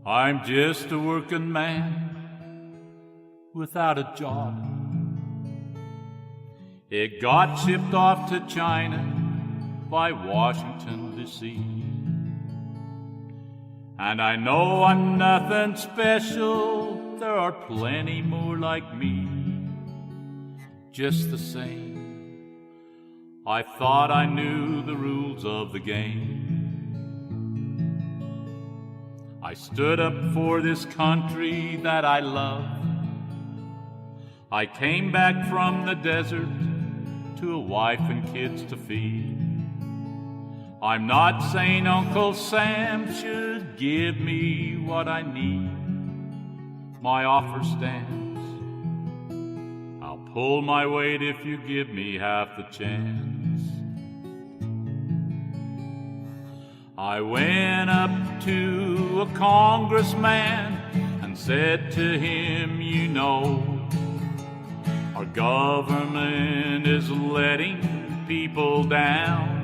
I'm just a working man without a job. It got shipped off to China by Washington, D.C. And I know I'm nothing special, there are plenty more like me. Just the same, I thought I knew the rules of the game. I stood up for this country that I love. I came back from the desert to a wife and kids to feed. I'm not saying Uncle Sam should give me what I need. My offer stands. I'll pull my weight if you give me half the chance. I went up to a congressman and said to him, you know, our government is letting people down.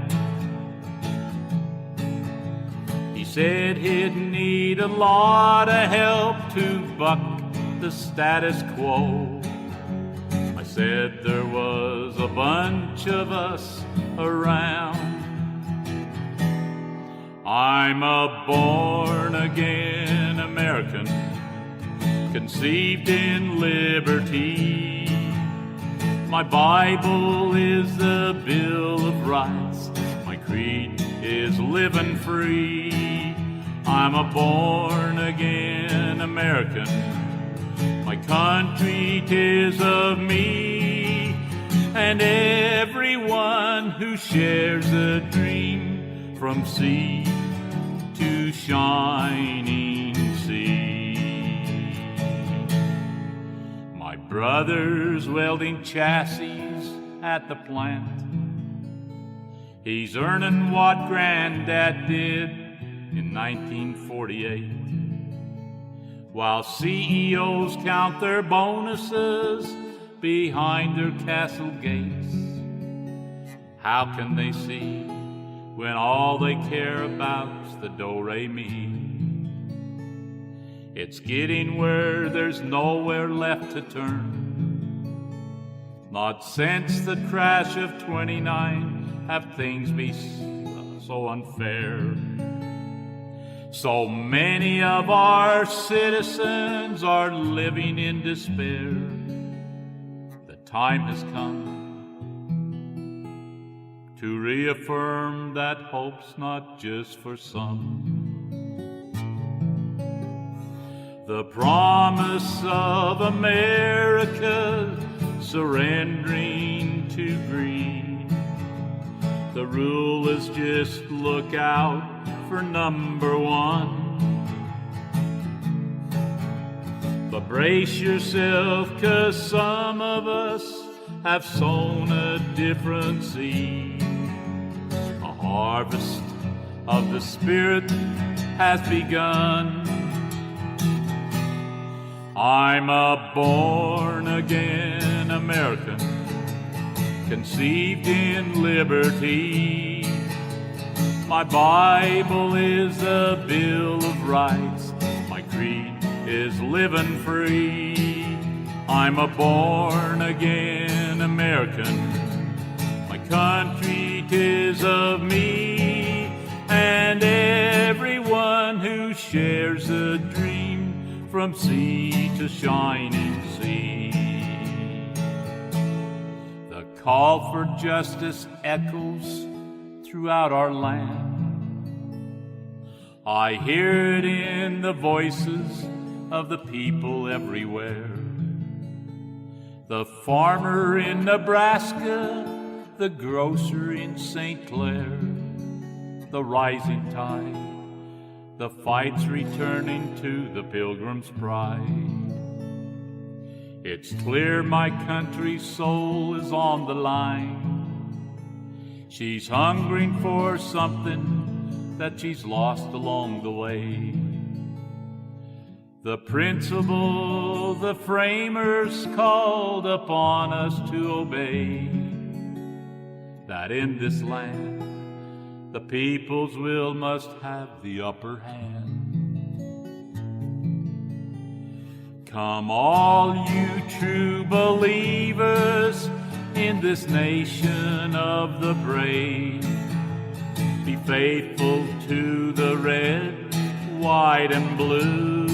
He said he'd need a lot of help to buck the status quo. I said there was a bunch of us around. I'm a born-again American, conceived in liberty. My Bible is the Bill of Rights. My creed is living free. I'm a born-again American. My country 'tis of me, and everyone who shares a dream from sea to shining sea. My brother's welding chassis at the plant. He's earning what Granddad did in 1948. While CEOs count their bonuses behind their castle gates. How can they see when all they care about's the do-re-mi? It's getting where there's nowhere left to turn. Not since the crash of '29 have things been so unfair. So many of our citizens are living in despair. The time has come to reaffirm that hope's not just for some. The promise of America surrendering to greed. The rule is just look out for number one. But brace yourself, 'cause some of us have sown a different seed. A harvest of the Spirit has begun. I'm a born-again American, conceived in liberty. My Bible is the Bill of Rights. My creed is living free. I'm a born-again American. My country 'tis of me, and everyone who shares a dream from sea to shining sea. The call for justice echoes throughout our land. I hear it in the voices of the people everywhere. The farmer in Nebraska, the grocer in St. Clair, the rising tide, the fight's returning to the Pilgrim's pride. It's clear my country's soul is on the line. She's hungering for something that she's lost along the way. The principle the framers called upon us to obey, that in this land the people's will must have the upper hand. Come all you true believers in this nation of the brave. Be faithful to the red, white, and blue.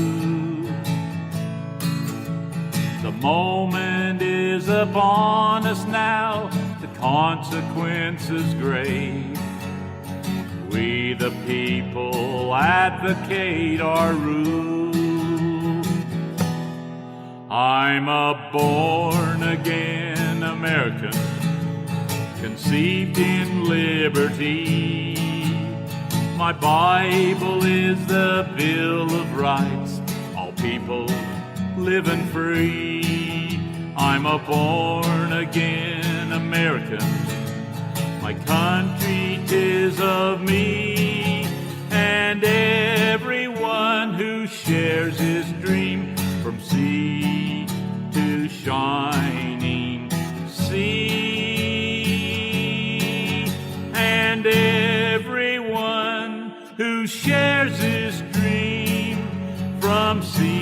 The moment is upon us now, the consequences grave. We the people advocate our rule. I'm a born-again American, conceived in liberty. My Bible is the Bill of Rights, all people living free. I'm a born-again American, my country 'tis of me, and everyone who shares his dream from sea to shining sea, and everyone who shares his dream from sea